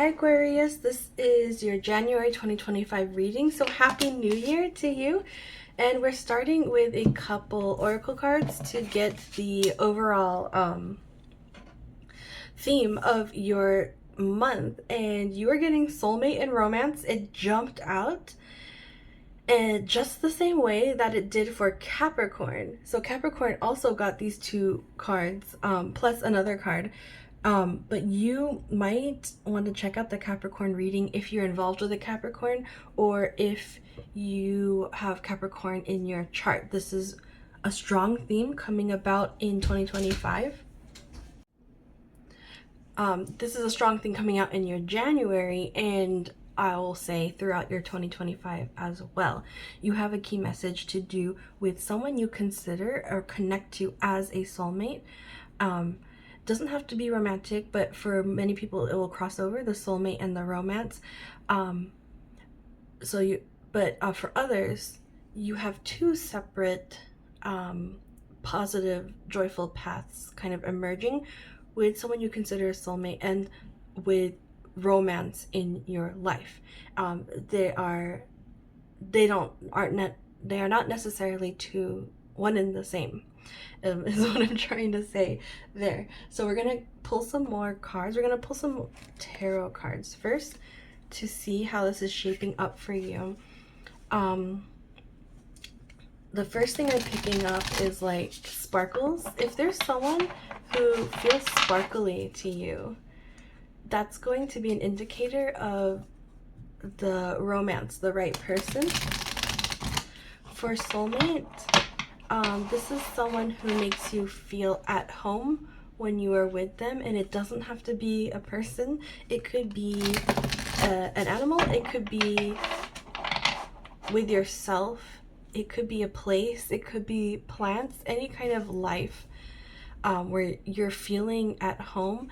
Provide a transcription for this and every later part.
Hi Aquarius, this is your January 2025 reading. So happy new year to you. And we're starting with a couple oracle cards to get the overall theme of your month. And you are getting soulmate and romance. It jumped out and just the same way that it did for Capricorn. So Capricorn also got these two cards plus another card. But you might want to check out the Capricorn reading if you're involved with a Capricorn or if you have Capricorn in your chart. This is a strong theme coming about in 2025. This is a strong thing coming out in your January, and I will say throughout your 2025 as well. You have a key message to do with someone you consider or connect to as a soulmate. Doesn't have to be romantic, but for many people it will cross over the soulmate and the romance. For others, you have two separate positive, joyful paths kind of emerging with someone you consider a soulmate and with romance in your life. They are not necessarily one and the same. Is what I'm trying to say there. So we're gonna pull some more cards. We're gonna pull some tarot cards first to see how this is shaping up for you. The first thing I'm picking up is like sparkles. If there's someone who feels sparkly to you, that's going to be an indicator of the romance, the right person. For soulmate, this is someone who makes you feel at home when you are with them, and it doesn't have to be a person. It could be an animal. It could be with yourself. It could be a place. It could be plants. Any kind of life where you're feeling at home.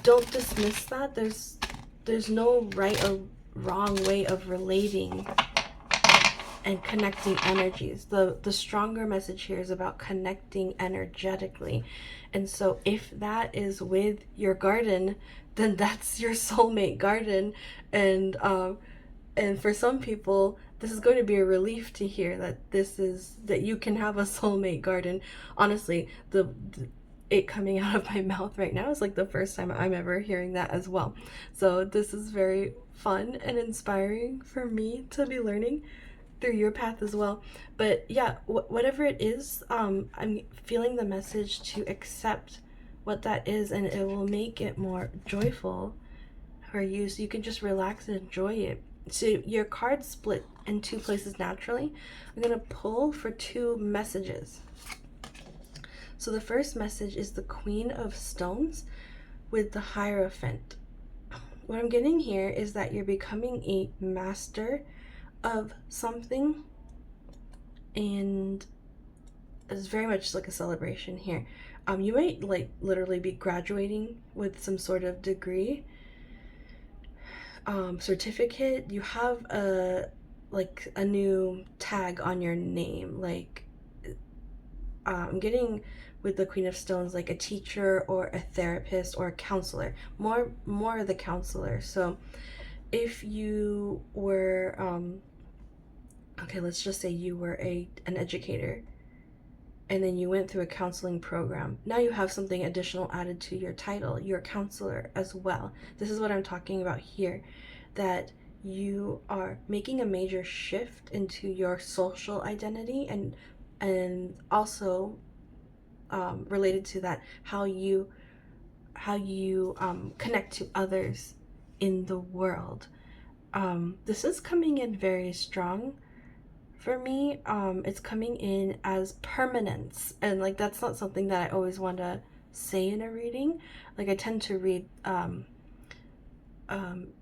Don't dismiss that. There's no right or wrong way of relating and connecting energies. The stronger message here is about connecting energetically. And so if that is with your garden, then that's your soulmate garden. And for some people, this is going to be a relief to hear that you can have a soulmate garden. Honestly, it coming out of my mouth right now is like the first time I'm ever hearing that as well. So this is very fun and inspiring for me to be learning through your path as well. But yeah, whatever it is, I'm feeling the message to accept what that is, and it will make it more joyful for you, so you can just relax and enjoy it. So your cards split in two places naturally. I'm gonna pull for two messages. So the first message is the Queen of Stones with the Hierophant. What I'm getting here is that you're becoming a master of something, and it's very much like a celebration here. You might like literally be graduating with some sort of degree, certificate. You have a new tag on your name. Like I'm getting with the Queen of Stones like a teacher or a therapist or a counselor, more the counselor. So if you were okay, let's just say you were an educator and then you went through a counseling program. Now you have something additional added to your title. You're a counselor as well. This is what I'm talking about here, that you are making a major shift into your social identity, and also related to that, how you connect to others in the world. This is coming in very strong for me. It's coming in as permanence, and like that's not something that I always want to say in a reading. Like I tend to read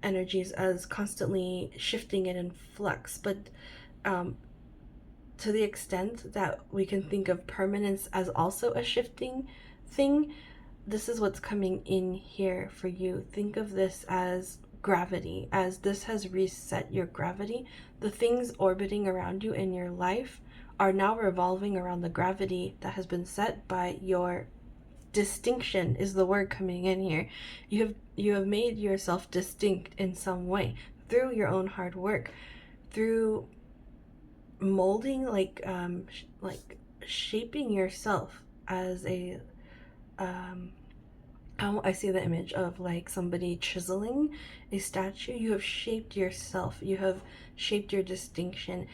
energies as constantly shifting and in flux, but to the extent that we can think of permanence as also a shifting thing, this is what's coming in here for you. Think of this as gravity, as this has reset your gravity. The things orbiting around you in your life are now revolving around the gravity that has been set by your distinction is the word coming in here. You have made yourself distinct in some way through your own hard work, through molding, like shaping yourself as a I see the image of like somebody chiseling a statue. You have shaped yourself, you have shaped your distinction,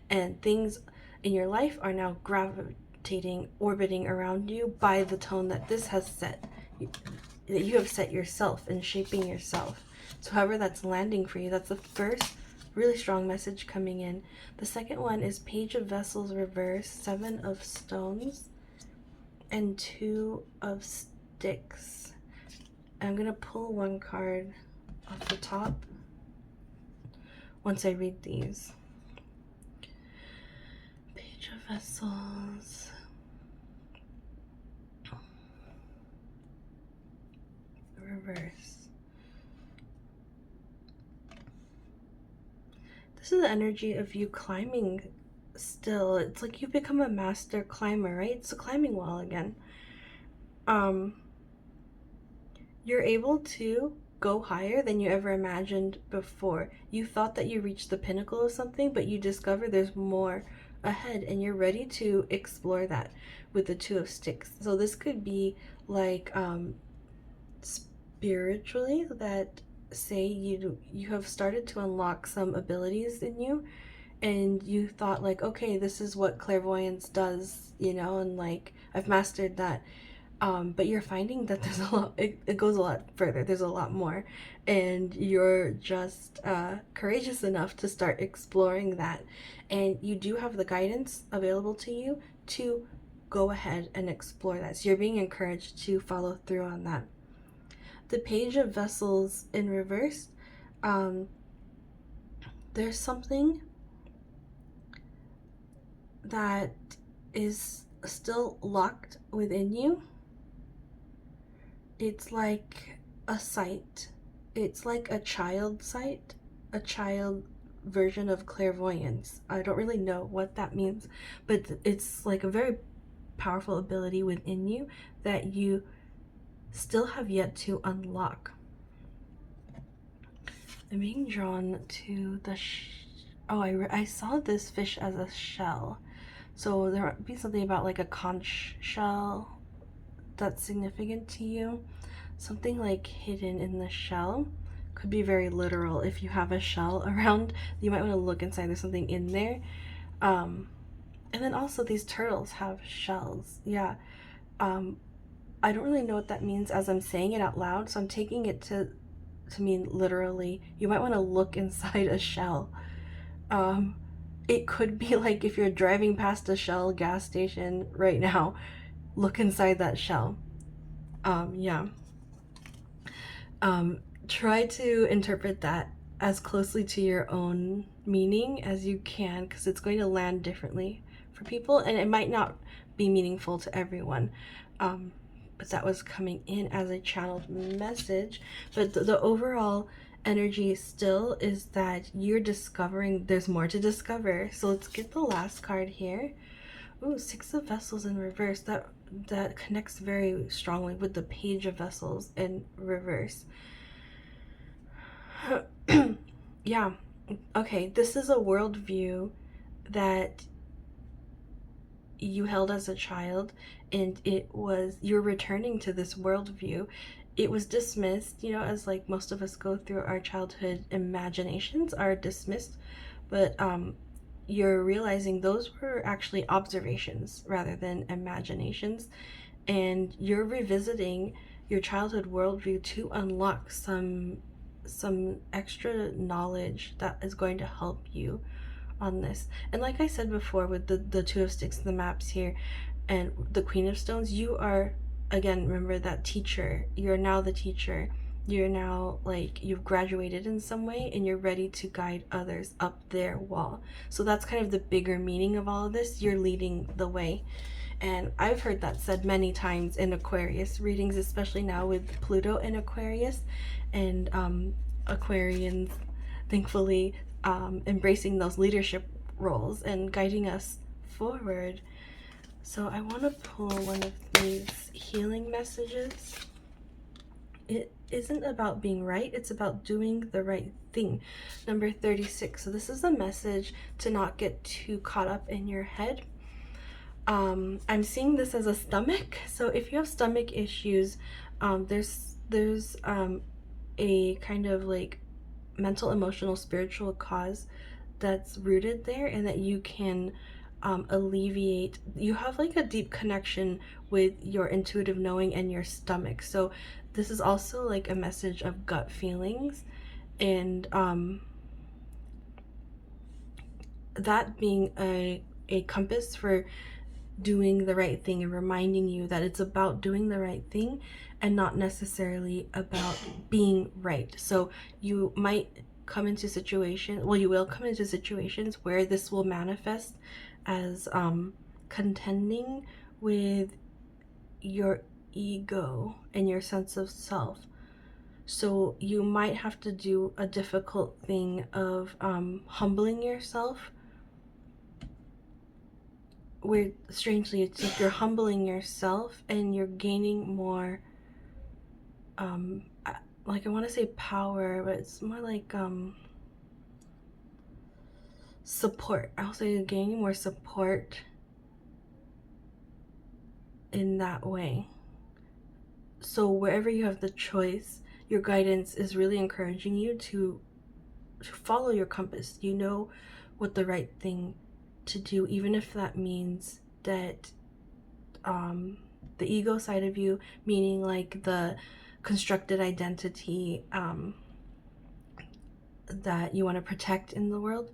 and things in your life are now gravitating, orbiting around you by the tone that this has set, that you have set yourself and shaping yourself. So however that's landing for you, that's the first really strong message coming in. The second one is Page of Vessels reverse, 7 of Stones, and 2 of Sticks. I'm gonna pull one card off the top once I read these. Page of Vessels, reverse. This is the energy of you climbing still. It's like you've become a master climber, right? It's a climbing wall again. You're able to go higher than you ever imagined before. You thought that you reached the pinnacle of something, but you discover there's more ahead, and you're ready to explore that with the 2 of Sticks. So this could be like spiritually, that say you have started to unlock some abilities in you, and you thought like, okay, this is what clairvoyance does, you know, and like I've mastered that. But you're finding that there's a lot, it goes a lot further, there's a lot more, and you're just courageous enough to start exploring that, and you do have the guidance available to you to go ahead and explore that. So you're being encouraged to follow through on that. The Page of Vessels in reverse, there's something that is still locked within you. It's like a sight. It's like a child sight, a child version of clairvoyance. I don't really know what that means, but it's like a very powerful ability within you that you still have yet to unlock. I'm being drawn to the I saw this fish as a shell, so there might be something about like a conch shell that's significant to you. Something like hidden in the shell. Could be very literal. If you have a shell around, you might want to look inside. There's something in there. And then also these turtles have shells. Yeah. I don't really know what that means as I'm saying it out loud, so I'm taking it to mean literally. You might want to look inside a shell. It could be like if you're driving past a Shell gas station right now, look inside that shell. Yeah. Try to interpret that as closely to your own meaning as you can, because it's going to land differently for people, and it might not be meaningful to everyone. But that was coming in as a channeled message. But the overall energy still is that you're discovering there's more to discover. So let's get the last card here. Ooh, 6 of Vessels in reverse. That connects very strongly with the Page of Vessels in reverse. Yeah. Okay, this is a worldview that you held as a child, and you're returning to this worldview. It was dismissed, you know, as like most of us go through our childhood imaginations are dismissed, but you're realizing those were actually observations rather than imaginations, and you're revisiting your childhood worldview to unlock some extra knowledge that is going to help you on this. And like I said before, with the 2 of Sticks, the maps here, and the Queen of Stones, you are, again, remember that teacher. You're now the teacher. You're now like you've graduated in some way, and you're ready to guide others up their wall. So that's kind of the bigger meaning of all of this. You're leading the way. And I've heard that said many times in Aquarius readings, especially now with Pluto in Aquarius, and Aquarians thankfully embracing those leadership roles and guiding us forward. So I want to pull one of these healing messages. It isn't about being right, it's about doing the right thing. Number 36. So this is a message to not get too caught up in your head. I'm seeing this as a stomach. So if you have stomach issues, there's a kind of like mental, emotional, spiritual cause that's rooted there, and that you can alleviate. You have like a deep connection with your intuitive knowing and your stomach. So this is also like a message of gut feelings, and that being a compass for doing the right thing, and reminding you that it's about doing the right thing and not necessarily about being right. So you might come into situations, well, you will come into situations where this will manifest as contending with your ego and your sense of self. So you might have to do a difficult thing of humbling yourself, where strangely it's like you're humbling yourself and you're gaining more like, I want to say power, but it's more like support. I'll say you're gaining more support in that way. So wherever you have the choice, your guidance is really encouraging you to follow your compass. You know what the right thing to do, even if that means that the ego side of you, meaning like the constructed identity that you want to protect in the world,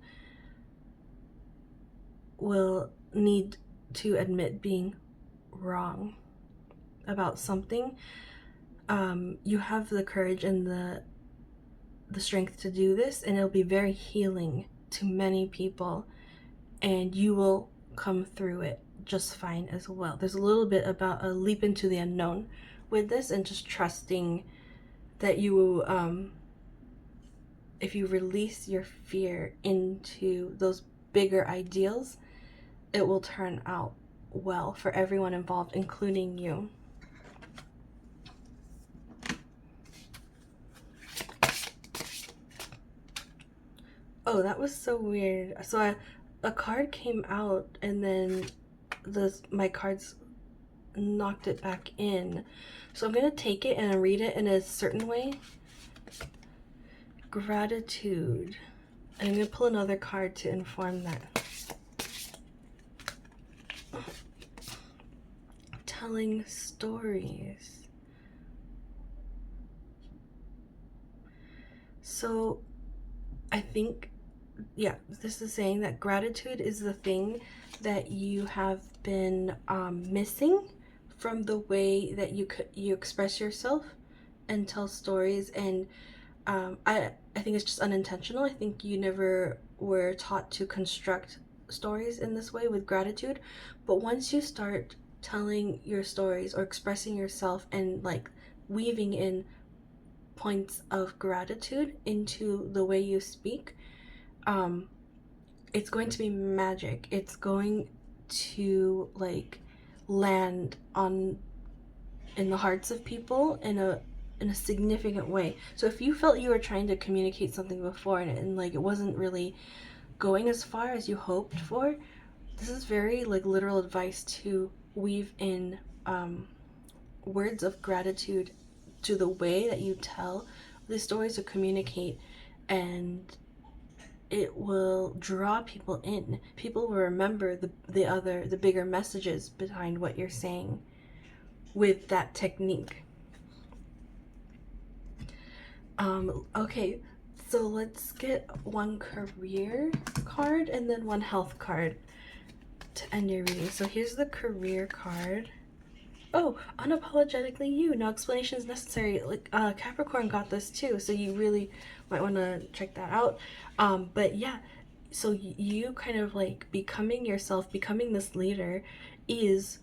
will need to admit being wrong about something. You have the courage and the strength to do this, and it'll be very healing to many people, and you will come through it just fine as well. There's a little bit about a leap into the unknown with this, and just trusting that you will, if you release your fear into those bigger ideals, it will turn out well for everyone involved, including you. Oh, that was so weird. So a card came out, and then my cards knocked it back in. So I'm gonna take it and read it in a certain way. Gratitude. And I'm gonna pull another card to inform that. Telling stories. So I think, yeah, this is saying that gratitude is the thing that you have been missing from the way that you express yourself and tell stories. And I think it's just unintentional. I think you never were taught to construct stories in this way with gratitude. But once you start telling your stories or expressing yourself and like weaving in points of gratitude into the way you speak, it's going to be magic. It's going to like land in the hearts of people in a significant way. So if you felt you were trying to communicate something before, and like it wasn't really going as far as you hoped for, this is very like literal advice to weave in words of gratitude to the way that you tell the stories, to communicate, and it will draw people in. People will remember the bigger messages behind what you're saying with that technique. Okay, so let's get one career card and then one health card to end your reading. So here's the career card. Oh, unapologetically you. No explanation is necessary. Like Capricorn got this too, so you really might want to check that out. But yeah, so you kind of like becoming yourself, becoming this leader is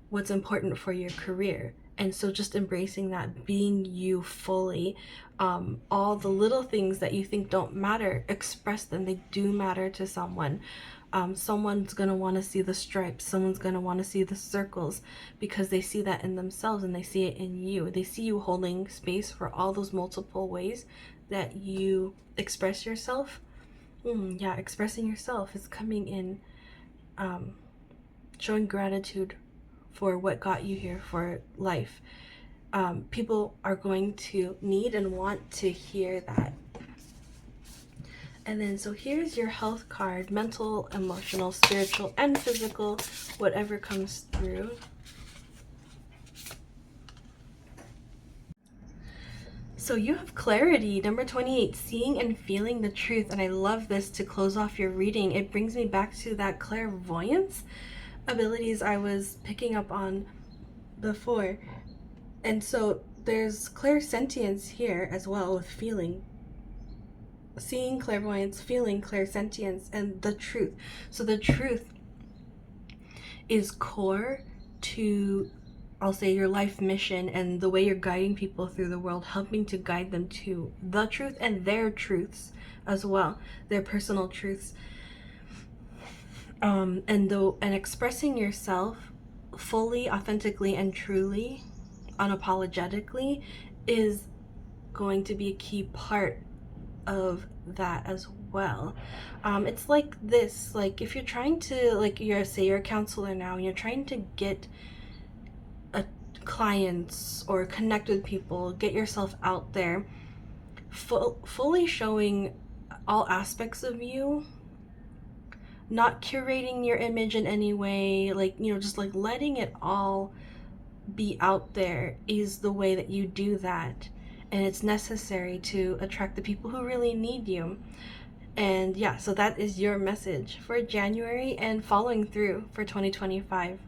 what's important for your career. And so just embracing that, being you fully. All the little things that you think don't matter, express them. They do matter to someone. Someone's going to want to see the stripes. Someone's going to want to see the circles because they see that in themselves and they see it in you. They see you holding space for all those multiple ways that you express yourself. Yeah, expressing yourself is coming in, showing gratitude for what got you here, for life. People are going to need and want to hear that. And then, so here's your health card: mental, emotional, spiritual, and physical, whatever comes through. So you have clarity, number 28, seeing and feeling the truth. And I love this to close off your reading. It brings me back to that clairvoyance abilities I was picking up on before. And so there's clairsentience here as well, with feeling. Seeing, clairvoyance, feeling, clairsentience, and the truth. So the truth is core to, I'll say, your life mission and the way you're guiding people through the world, helping to guide them to the truth and their truths as well, their personal truths. And expressing yourself fully, authentically, and truly, unapologetically, is going to be a key part of that as well. It's like this, like if you're trying to, like, you're a counselor now and you're trying to get clients or connect with people, get yourself out there, fully showing all aspects of you, not curating your image in any way, like, just like letting it all be out there is the way that you do that. And it's necessary to attract the people who really need you. And yeah, so that is your message for January and following through for 2025.